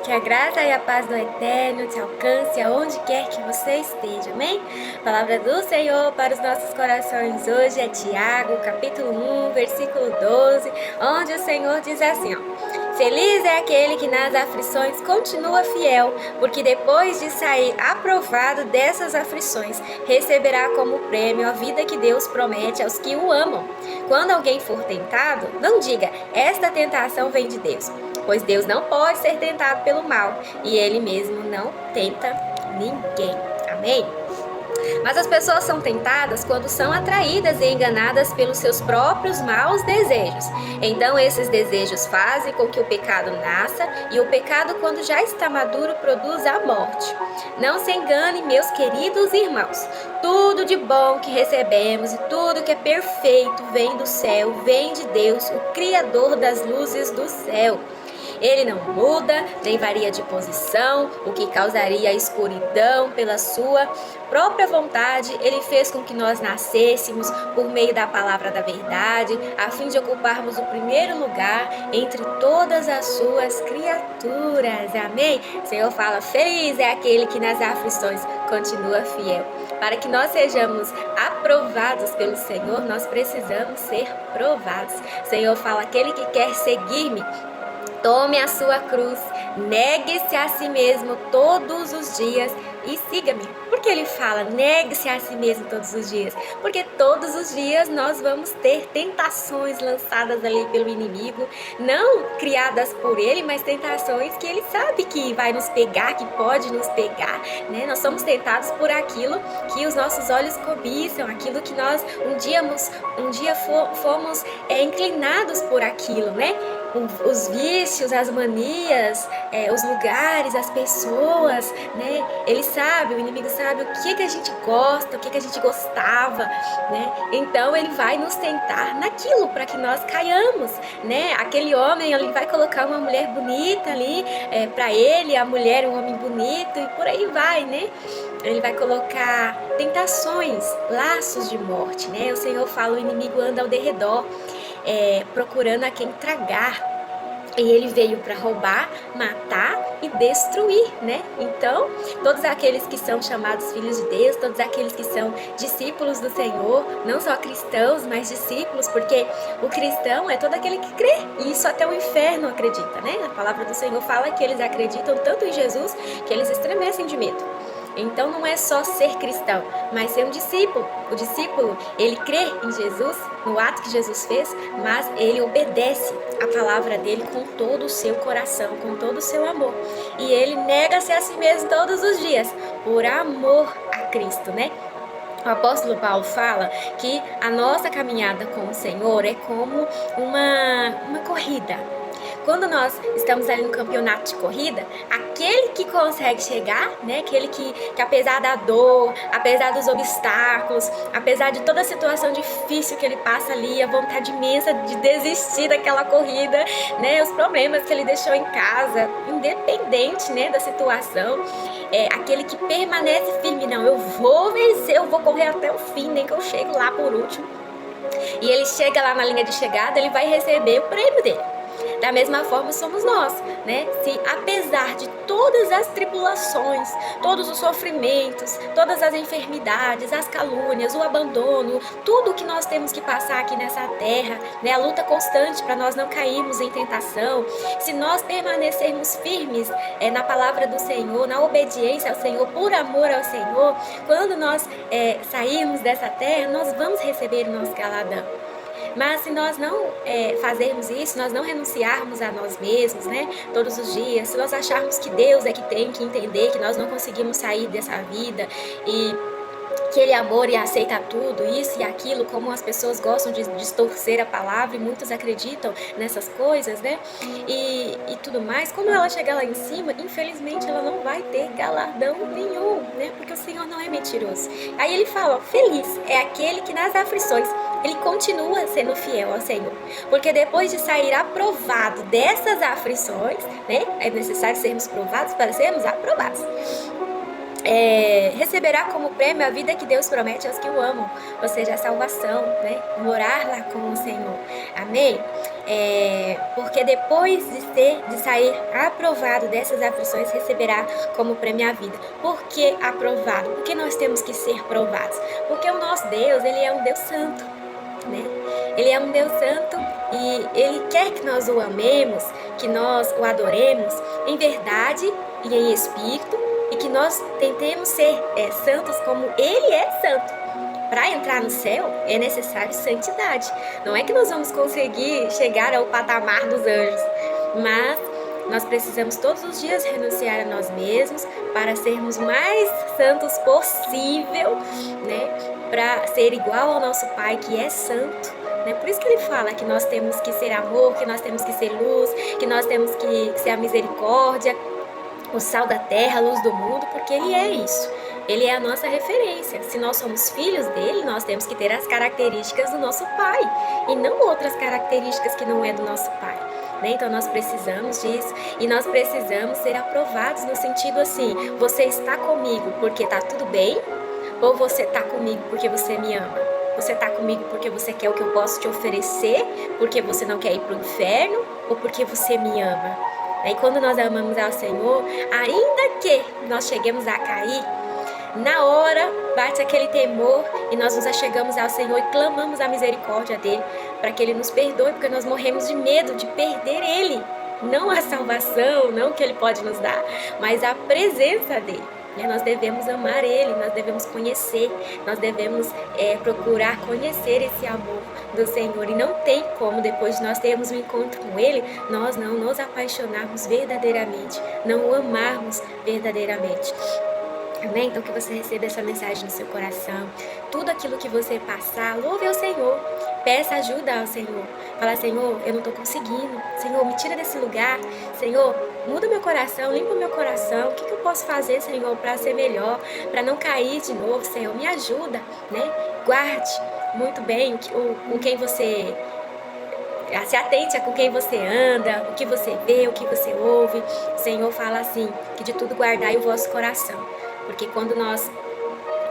Que a graça e a paz do Eterno te alcance aonde quer que você esteja, amém? A palavra do Senhor para os nossos corações hoje é Tiago, capítulo 1, versículo 12, onde o Senhor diz assim, ó: Feliz é aquele que nas aflições continua fiel, porque depois de sair aprovado dessas aflições, receberá como prêmio a vida que Deus promete aos que o amam. Quando alguém for tentado, não diga, esta tentação vem de Deus, pois Deus não pode ser tentado pelo mal, e Ele mesmo não tenta ninguém. Amém? Mas as pessoas são tentadas quando são atraídas e enganadas pelos seus próprios maus desejos. Então esses desejos fazem com que o pecado nasça, e o pecado, quando já está maduro, produz a morte. Não se engane, meus queridos irmãos. Tudo de bom que recebemos e tudo que é perfeito vem do céu, vem de Deus, o Criador das luzes do céu. Ele não muda, nem varia de posição, o que causaria a escuridão. Pela sua própria vontade, Ele fez com que nós nascêssemos por meio da palavra da verdade, a fim de ocuparmos o primeiro lugar entre todas as suas criaturas. Amém? O Senhor fala, feliz é aquele que nas aflições continua fiel. Para que nós sejamos aprovados pelo Senhor, nós precisamos ser provados. O Senhor fala, aquele que quer seguir-me, tome a sua cruz, negue-se a si mesmo todos os dias e siga-me. Por que ele fala negue-se a si mesmo todos os dias? Porque todos os dias nós vamos ter tentações lançadas ali pelo inimigo, não criadas por ele, mas tentações que ele sabe que vai nos pegar, que pode nos pegar, né? Nós somos tentados por aquilo que os nossos olhos cobiçam, aquilo que nós um dia fomos inclinados por aquilo, né? Os vícios, as manias, os lugares, as pessoas, né? Ele sabe, o inimigo sabe o que a gente gosta, o que a gente gostava, né? Então ele vai nos tentar naquilo para que nós caiamos, né? Aquele homem, ele vai colocar uma mulher bonita ali para ele, a mulher um homem bonito e por aí vai, né? Ele vai colocar tentações, laços de morte, né? O Senhor fala, o inimigo anda ao derredor, procurando a quem tragar. E ele veio para roubar, matar e destruir, né? Então, todos aqueles que são chamados filhos de Deus, todos aqueles que são discípulos do Senhor, não só cristãos, mas discípulos, porque o cristão é todo aquele que crê, e isso até o inferno acredita, né? A palavra do Senhor fala que eles acreditam tanto em Jesus que eles estremecem de medo. Então não é só ser cristão, mas ser um discípulo. O discípulo, ele crê em Jesus, no ato que Jesus fez, mas ele obedece a palavra dele com todo o seu coração, com todo o seu amor. E ele nega-se a si mesmo todos os dias, por amor a Cristo, né? O apóstolo Paulo fala que a nossa caminhada com o Senhor é como uma corrida. Quando nós estamos ali no campeonato de corrida, aquele que consegue chegar, né, aquele que apesar da dor, apesar dos obstáculos, apesar de toda a situação difícil que ele passa ali, a vontade imensa de desistir daquela corrida, né, os problemas que ele deixou em casa, independente, né, da situação, aquele que permanece firme, não, eu vou vencer, eu vou correr até o fim, nem que eu chegue lá por último. E ele chega lá na linha de chegada, ele vai receber o prêmio dele. Da mesma forma somos nós, né? Se apesar de todas as tribulações, todos os sofrimentos, todas as enfermidades, as calúnias, o abandono, tudo que nós temos que passar aqui nessa terra, né? A luta constante para nós não cairmos em tentação, se nós permanecermos firmes na palavra do Senhor, na obediência ao Senhor, por amor ao Senhor, quando nós sairmos dessa terra, nós vamos receber o nosso galardão. Mas se nós não fazermos isso, nós não renunciarmos a nós mesmos, né, todos os dias, se nós acharmos que Deus é que tem que entender que nós não conseguimos sair dessa vida e que Ele é amor e aceita tudo, isso e aquilo, como as pessoas gostam de distorcer a palavra e muitos acreditam nessas coisas, né? E tudo mais, quando ela chegar lá em cima, infelizmente ela não vai ter galardão nenhum, né? Porque o Senhor não é mentiroso. Aí ele fala, ó, feliz é aquele que nas aflições ele continua sendo fiel ao Senhor. Porque depois de sair aprovado dessas aflições, né? É necessário sermos provados para sermos aprovados. Receberá como prêmio a vida que Deus promete aos que o amam, ou seja, a salvação, né? Morar lá com o Senhor. Amém? Porque depois de sair aprovado dessas aflições, receberá como prêmio a vida. Por que aprovado? Porque nós temos que ser provados. Porque o nosso Deus, ele é um Deus santo, né? Ele é um Deus santo e Ele quer que nós o amemos, que nós o adoremos em verdade e em espírito, e que nós tentemos ser santos como Ele é santo. Para entrar no céu é necessário santidade. Não é que nós vamos conseguir chegar ao patamar dos anjos, mas nós precisamos todos os dias renunciar a nós mesmos para sermos mais santos possível, né? Para ser igual ao nosso Pai que é santo. Né? Por isso que ele fala que nós temos que ser amor, que nós temos que ser luz, que nós temos que ser a misericórdia, o sal da terra, a luz do mundo, porque ele é isso. Ele é a nossa referência. Se nós somos filhos dele, nós temos que ter as características do nosso pai e não outras características que não é do nosso pai. Né? Então nós precisamos disso e nós precisamos ser aprovados no sentido assim, você está comigo porque está tudo bem ou você está comigo porque você me ama? Você está comigo porque você quer o que eu posso te oferecer, porque você não quer ir para o inferno ou porque você me ama? E quando nós amamos ao Senhor, ainda que nós cheguemos a cair, na hora bate aquele temor e nós nos achegamos ao Senhor e clamamos a misericórdia dele para que ele nos perdoe, porque nós morremos de medo de perder ele. Não a salvação, não o que ele pode nos dar, mas a presença dele. Nós devemos amar ele, nós devemos conhecer, nós devemos procurar conhecer esse amor do Senhor. E não tem como, depois de nós termos um encontro com ele, nós não nos apaixonarmos verdadeiramente, não o amarmos verdadeiramente. Amém? Então que você receba essa mensagem no seu coração. Tudo aquilo que você passar, louve ao Senhor. Peça ajuda ao Senhor. Fala, Senhor, eu não estou conseguindo. Senhor, me tira desse lugar. Senhor, muda meu coração, limpa meu coração. O que eu posso fazer, Senhor, para ser melhor? Para não cair de novo, Senhor. Me ajuda, né? Guarde muito bem com quem você... Se atente a com quem você anda, o que você vê, o que você ouve. O Senhor fala assim, que de tudo guardai o vosso coração. Porque quando nós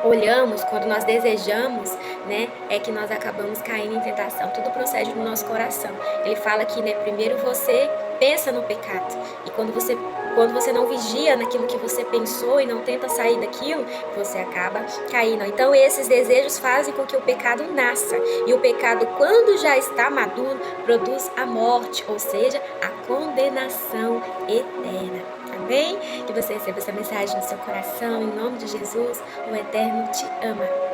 olhamos, quando nós desejamos, né, é que nós acabamos caindo em tentação. Tudo procede do nosso coração. Ele fala que, né, primeiro você pensa no pecado. E quando você não vigia naquilo que você pensou e não tenta sair daquilo, você acaba caindo. Então esses desejos fazem com que o pecado nasça. E o pecado, quando já está maduro, produz a morte, ou seja, a condenação eterna. Amém? Que você receba essa mensagem no seu coração, em nome de Jesus, o Eterno te ama.